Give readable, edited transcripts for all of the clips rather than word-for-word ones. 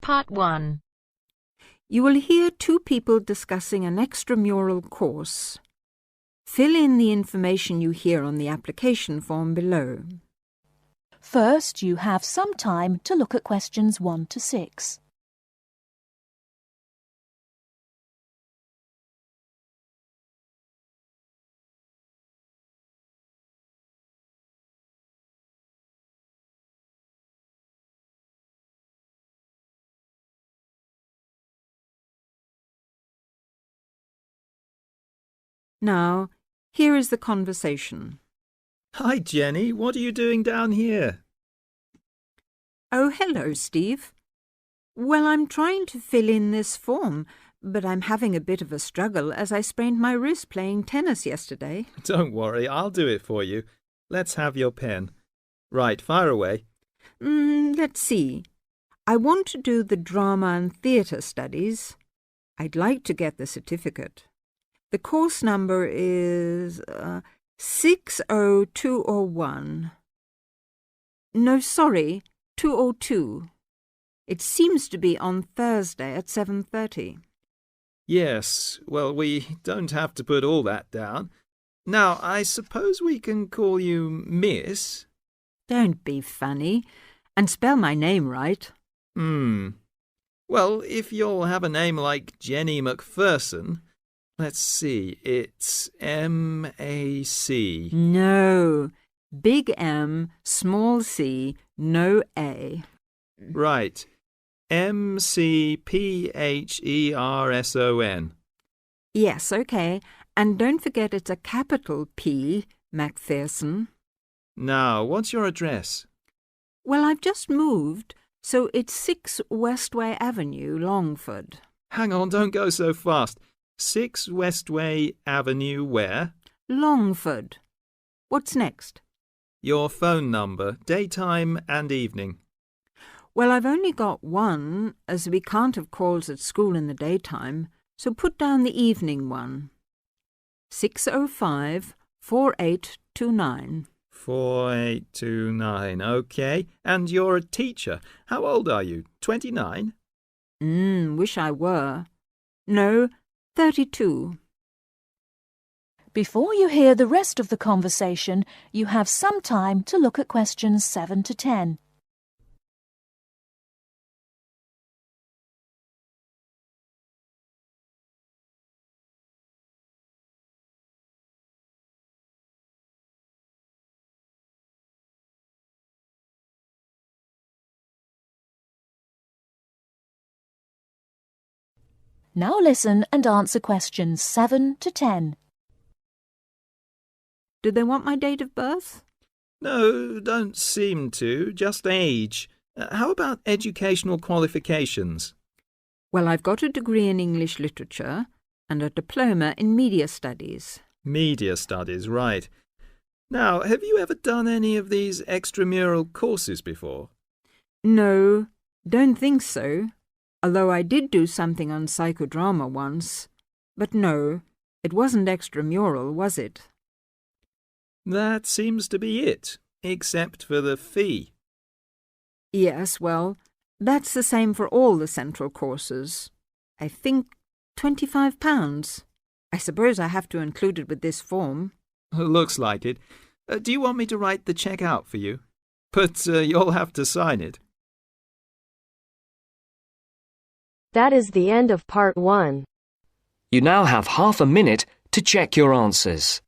Part 1. You will hear two people discussing an extramural course. Fill in the information you hear on the application form below. First, you have some time to look at questions 1 to 6. Now, here is the conversation. Hi, Jenny. What are you doing down here? Oh, hello, Steve. Well, I'm trying to fill in this form, but I'm having a bit of a struggle as I sprained my wrist playing tennis yesterday. Don't worry, I'll do it for you. Let's have your pen. Right, fire away. Let's see. I want to do the drama and theatre studies. I'd like to get the certificate. The course number is 60201. No, sorry, 202. It seems to be on Thursday at 7:30. Yes, well, we don't have to put all that down. Now, I suppose we can call you Miss? Don't be funny, and spell my name right. Well, if you'll have a name like Jenny McPherson, let's see, it's M-A-C. No, big M, small c, no A. Right, M-C-P-H-E-R-S-O-N. Yes, okay, and don't forget it's a capital P, Macpherson. Now, what's your address? Well, I've just moved, so it's 6 Westway Avenue, Longford. Hang on, don't go so fast. 6 Westway Avenue where? Longford. What's next? Your phone number, daytime and evening. Well, I've only got one, as we can't have calls at school in the daytime, so put down the evening one. 605-4829. 4829, OK. And you're a teacher. How old are you? 29? Wish I were. No, 32. Before you hear the rest of the conversation, you have some time to look at questions 7 to 10. Now listen and answer questions 7 to 10. Do they want my date of birth? No, don't seem to. Just age. How about educational qualifications? Well, I've got a degree in English literature and a diploma in media studies. Media studies, right. Now, have you ever done any of these extramural courses before? No, don't think so. Although I did do something on psychodrama once. But no, it wasn't extramural, was it? That seems to be it, except for the fee. Yes, well, that's the same for all the central courses. I think £25. I suppose I have to include it with this form. Looks like it. Do you want me to write the cheque out for you? But you'll have to sign it. That is the end of Part 1. You now have half a minute to check your answers.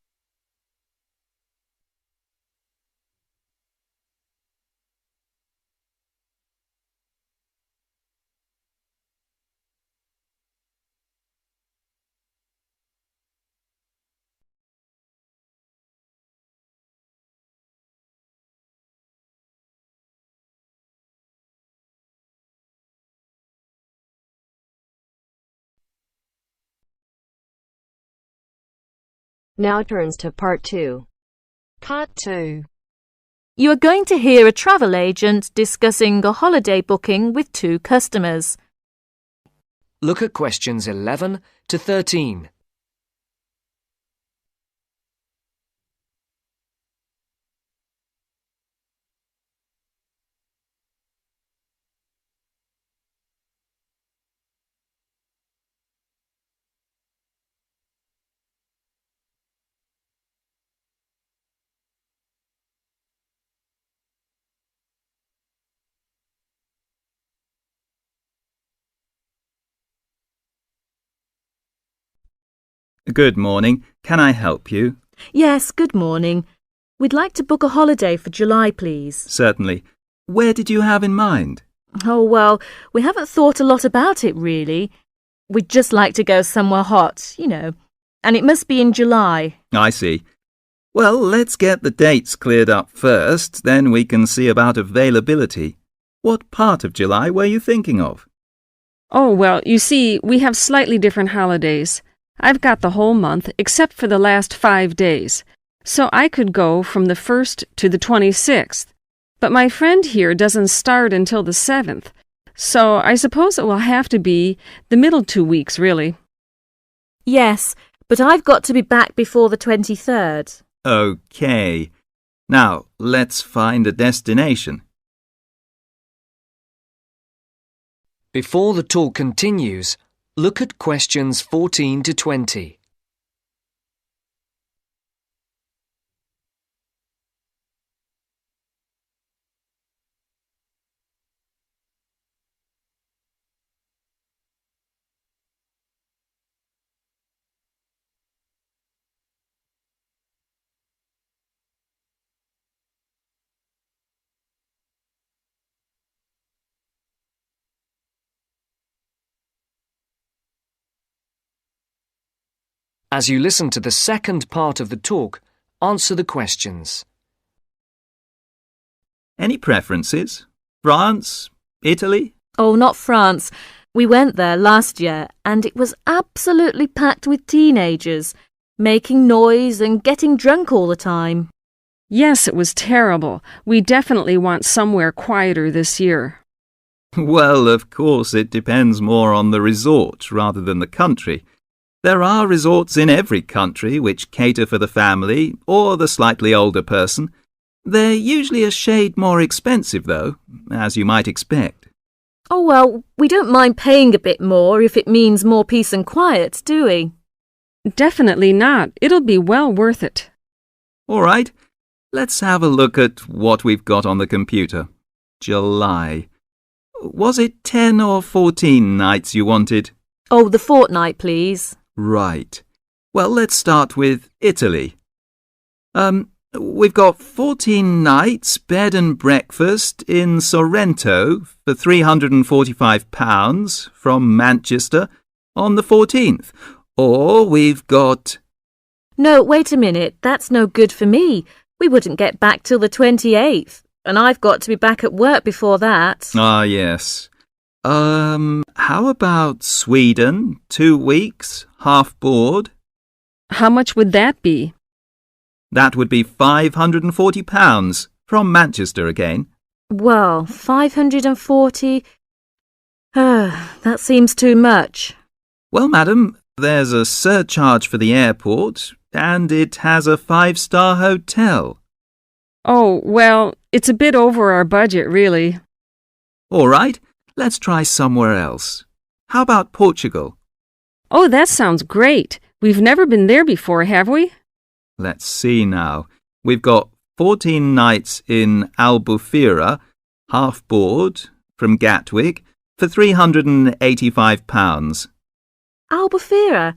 Now turns to Part 2. Part 2. You are going to hear a travel agent discussing a holiday booking with two customers. Look at questions 11 to 13. Good morning. Can I help you? Yes, good morning. We'd like to book a holiday for July, please. Certainly. Where did you have in mind? Oh, well, we haven't thought a lot about it, really. We'd just like to go somewhere hot, and it must be in July. I see. Well, let's get the dates cleared up first, then we can see about availability. What part of July were you thinking of? Oh, well, you see, we have slightly different holidays. I've got the whole month except for the last 5 days, so I could go from the 1st to the 26th. But my friend here doesn't start until the 7th, so I suppose it will have to be the middle 2 weeks, really. Yes, but I've got to be back before the 23rd. Okay. Now, let's find a destination. Before the talk continues, look at questions 14 to 20. As you listen to the second part of the talk, answer the questions. Any preferences? France? Italy? Oh, not France. We went there last year, and it was absolutely packed with teenagers, making noise and getting drunk all the time. Yes, it was terrible. We definitely want somewhere quieter this year. Well, of course, it depends more on the resort rather than the country. There are resorts in every country which cater for the family or the slightly older person. They're usually a shade more expensive, though, as you might expect. Oh, well, we don't mind paying a bit more if it means more peace and quiet, do we? Definitely not. It'll be well worth it. All right, let's have a look at what we've got on the computer. July. Was it 10 or 14 nights you wanted? Oh, the fortnight, please. Right. Well, let's start with Italy. We've got 14 nights bed and breakfast in Sorrento for £345 from Manchester on the 14th. Or we've got... No, wait a minute. That's no good for me. We wouldn't get back till the 28th, and I've got to be back at work before that. Ah, yes. How about Sweden? 2 weeks, half board? How much would that be? That would be £540 from Manchester again. Well, 540... that seems too much. Well, madam, there's a surcharge for the airport, and it has a 5-star hotel. Oh, well, it's a bit over our budget, really. All right, let's try somewhere else. How about Portugal? Oh, that sounds great. We've never been there before, have we? Let's see now. We've got 14 nights in Albufeira, half board, from Gatwick, for £385. Albufeira?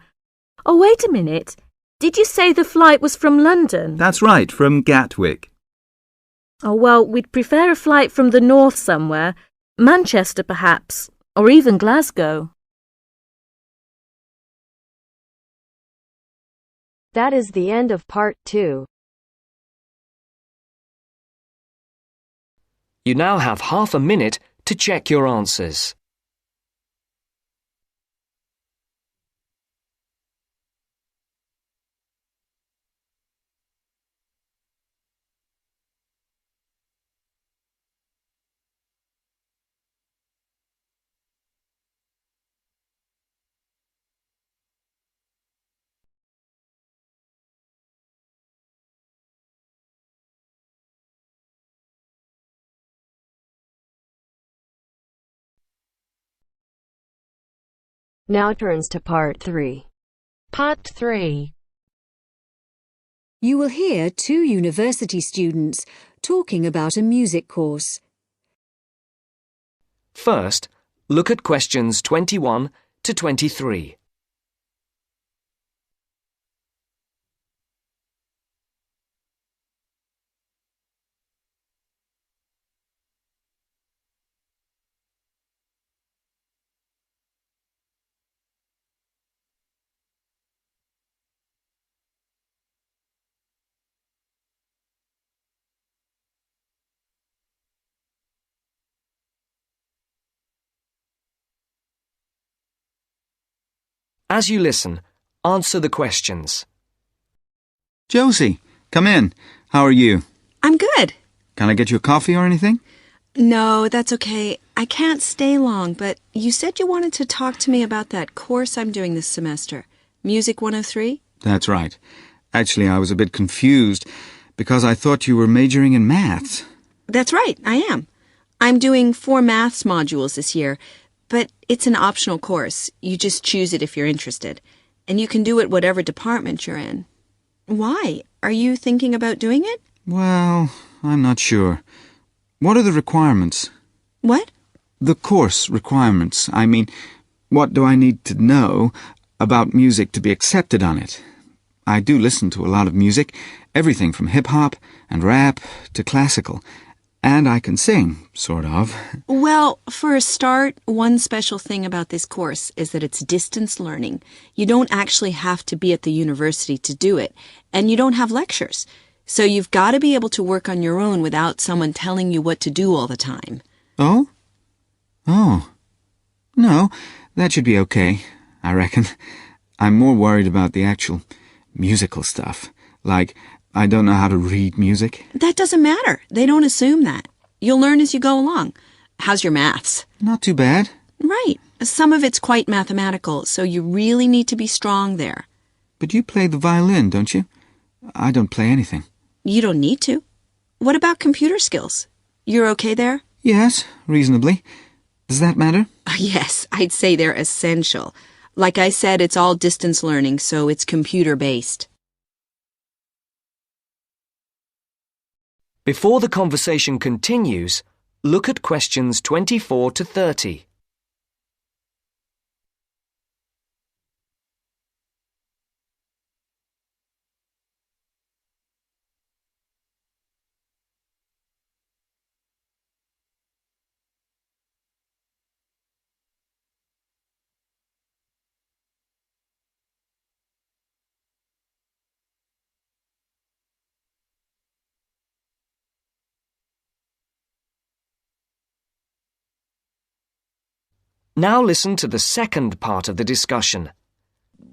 Oh, wait a minute. Did you say the flight was from London? That's right, from Gatwick. Oh, well, we'd prefer a flight from the north somewhere. Manchester, perhaps, or even Glasgow. That is the end of part 2. You now have half a minute to check your answers. Now turns to part 3. Part 3. You will hear 2 university students talking about a music course. First, look at questions 21 to 23. As you listen, answer the questions. Josie, come in. How are you? I'm good. Can I get you a coffee or anything? No, that's okay. I can't stay long, but you said you wanted to talk to me about that course I'm doing this semester. Music 103? That's right. Actually, I was a bit confused because I thought you were majoring in maths. That's right, I am. I'm doing 4 maths modules this year, but it's an optional course. You just choose it if you're interested. And you can do it whatever department you're in. Why? Are you thinking about doing it? Well, I'm not sure. What are the requirements? What? The course requirements. I mean, what do I need to know about music to be accepted on it? I do listen to a lot of music, everything from hip-hop and rap to classical. And I can sing, sort of. Well, for a start, one special thing about this course is that it's distance learning. You don't actually have to be at the university to do it, and you don't have lectures. So you've got to be able to work on your own without someone telling you what to do all the time. Oh? Oh. No, that should be okay, I reckon. I'm more worried about the actual musical stuff. Like, I don't know how to read music. That doesn't matter. They don't assume that. You'll learn as you go along. How's your maths? Not too bad. Right. Some of it's quite mathematical, so you really need to be strong there. But you play the violin, don't you? I don't play anything. You don't need to. What about computer skills? You're okay there? Yes, reasonably. Does that matter? Yes, I'd say they're essential. Like I said, it's all distance learning, so it's computer-based. Before the conversation continues, look at questions 24 to 30. Now listen to the second part of the discussion.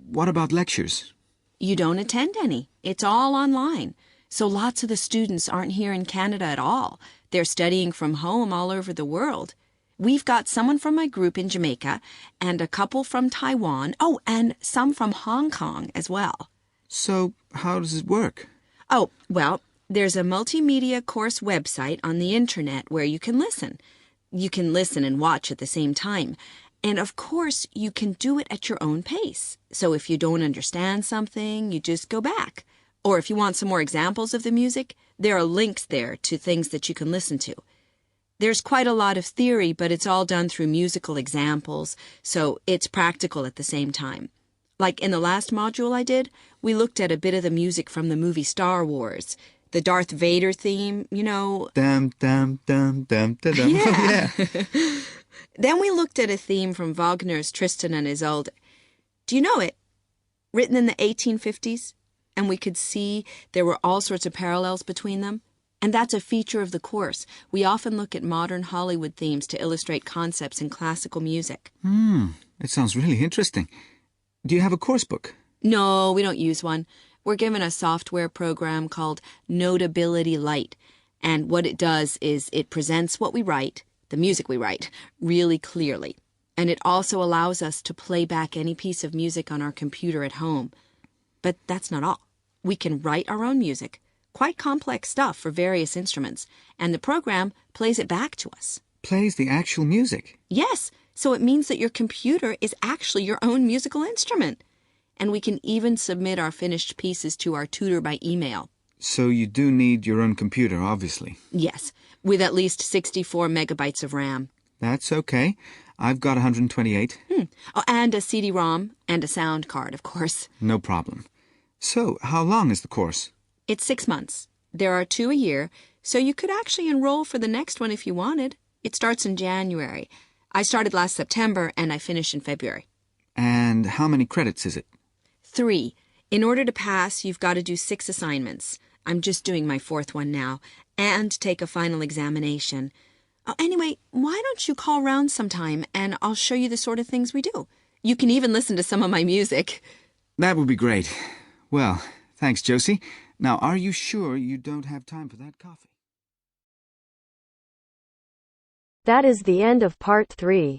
What about lectures? You don't attend any. It's all online. So lots of the students aren't here in Canada at all. They're studying from home all over the world. We've got someone from my group in Jamaica and a couple from Taiwan. Oh, and some from Hong Kong as well. So, how does it work? Oh, well, there's a multimedia course website on the internet where you can listen. You can listen and watch at the same time. And of course, you can do it at your own pace. So if you don't understand something, you just go back. Or if you want some more examples of the music, there are links there to things that you can listen to. There's quite a lot of theory, but it's all done through musical examples, so it's practical at the same time. Like in the last module I did, we looked at a bit of the music from the movie Star Wars. The Darth Vader theme, you know. Dum, dum, dum, dum, dum, dum. Yeah. Yeah. Then we looked at a theme from Wagner's Tristan and Isolde. Do you know it? Written in the 1850s. And we could see there were all sorts of parallels between them. And that's a feature of the course. We often look at modern Hollywood themes to illustrate concepts in classical music. It sounds really interesting. Do you have a course book? No, we don't use one. We're given a software program called Notability Lite, and what it does is it presents what we write, the music we write, really clearly. And it also allows us to play back any piece of music on our computer at home. But that's not all. We can write our own music, quite complex stuff for various instruments, and the program plays it back to us. Plays the actual music? Yes, so it means that your computer is actually your own musical instrument. And we can even submit our finished pieces to our tutor by email. So you do need your own computer, obviously. Yes, with at least 64 megabytes of RAM. That's okay. I've got 128. Oh, and a CD-ROM and a sound card, of course. No problem. So, how long is the course? It's 6 months. There are 2 a year, so you could actually enroll for the next one if you wanted. It starts in January. I started last September and I finish in February. And how many credits is it? 3. In order to pass, you've got to do 6 assignments. I'm just doing my 4th one now. And take a final examination. Oh, anyway, why don't you call round sometime and I'll show you the sort of things we do. You can even listen to some of my music. That would be great. Well, thanks, Josie. Now, are you sure you don't have time for that coffee? That is the end of part 3.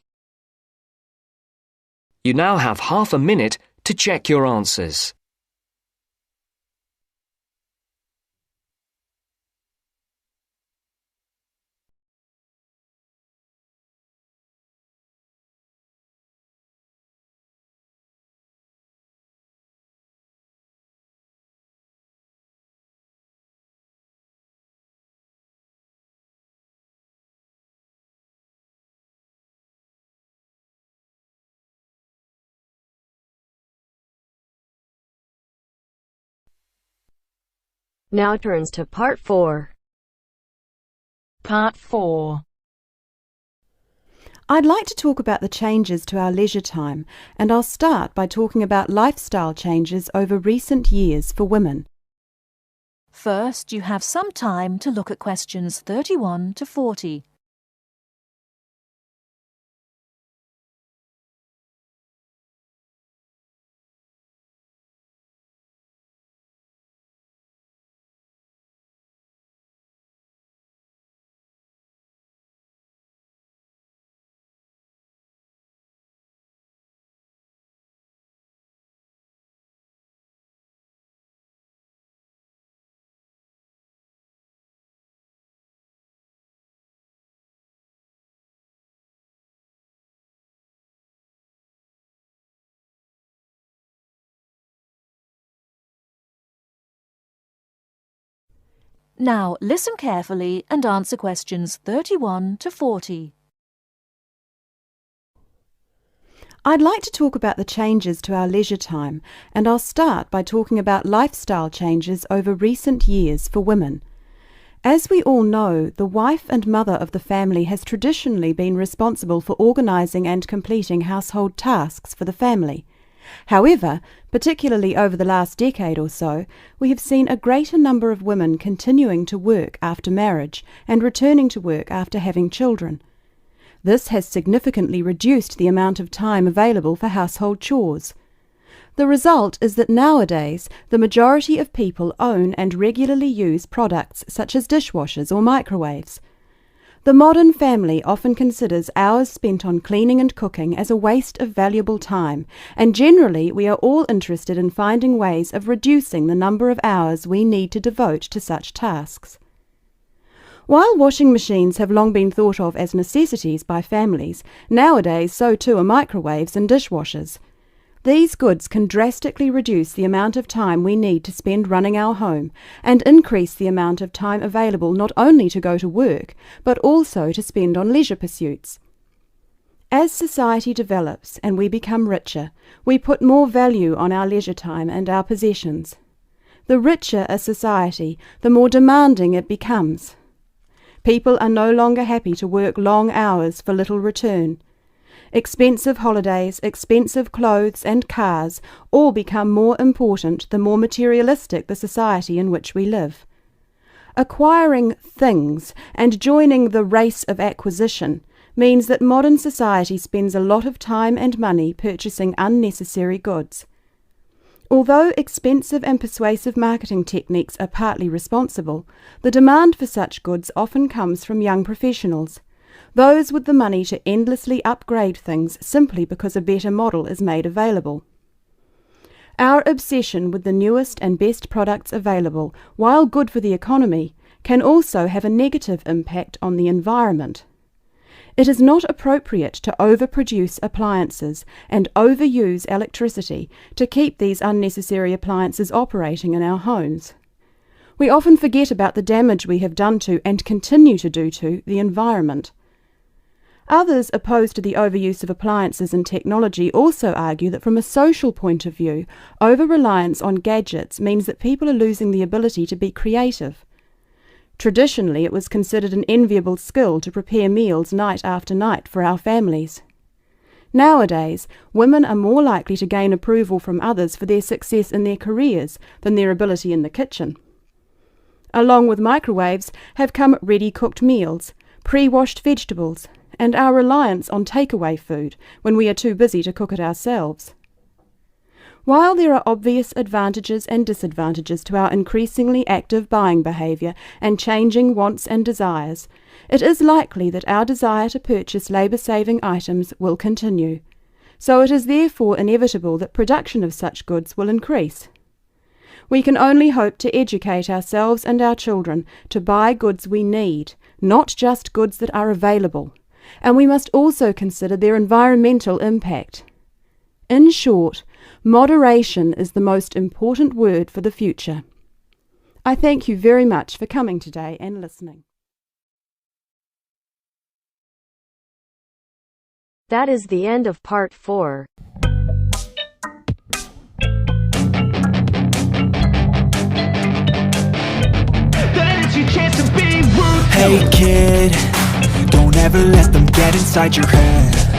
You now have half a minute to check your answers. Now turns to part 4. Part 4. I'd like to talk about the changes to our leisure time, and I'll start by talking about lifestyle changes over recent years for women. First, you have some time to look at questions 31 to 40. Now, listen carefully and answer questions 31 to 40. I'd like to talk about the changes to our leisure time, and I'll start by talking about lifestyle changes over recent years for women. As we all know, the wife and mother of the family has traditionally been responsible for organising and completing household tasks for the family. However, particularly over the last decade or so, we have seen a greater number of women continuing to work after marriage and returning to work after having children. This has significantly reduced the amount of time available for household chores. The result is that nowadays the majority of people own and regularly use products such as dishwashers or microwaves. The modern family often considers hours spent on cleaning and cooking as a waste of valuable time, and generally we are all interested in finding ways of reducing the number of hours we need to devote to such tasks. While washing machines have long been thought of as necessities by families, nowadays so too are microwaves and dishwashers. These goods can drastically reduce the amount of time we need to spend running our home and increase the amount of time available not only to go to work, but also to spend on leisure pursuits. As society develops and we become richer, we put more value on our leisure time and our possessions. The richer a society, the more demanding it becomes. People are no longer happy to work long hours for little return. Expensive holidays, expensive clothes and cars all become more important the more materialistic the society in which we live. Acquiring things and joining the race of acquisition means that modern society spends a lot of time and money purchasing unnecessary goods. Although expensive and persuasive marketing techniques are partly responsible, the demand for such goods often comes from young professionals, those with the money to endlessly upgrade things simply because a better model is made available. Our obsession with the newest and best products available, while good for the economy, can also have a negative impact on the environment. It is not appropriate to overproduce appliances and overuse electricity to keep these unnecessary appliances operating in our homes. We often forget about the damage we have done to and continue to do to the environment. Others opposed to the overuse of appliances and technology also argue that from a social point of view, over-reliance on gadgets means that people are losing the ability to be creative. Traditionally, it was considered an enviable skill to prepare meals night after night for our families. Nowadays, women are more likely to gain approval from others for their success in their careers than their ability in the kitchen. Along with microwaves have come ready-cooked meals, pre-washed vegetables, and our reliance on takeaway food when we are too busy to cook it ourselves. While there are obvious advantages and disadvantages to our increasingly active buying behaviour and changing wants and desires, it is likely that our desire to purchase labour-saving items will continue. So it is therefore inevitable that production of such goods will increase. We can only hope to educate ourselves and our children to buy goods we need, not just goods that are available, and we must also consider their environmental impact. In short, moderation is the most important word for the future. I thank you very much for coming today and listening. That is the end of part 4. Hey kid, don't ever let them get inside your head.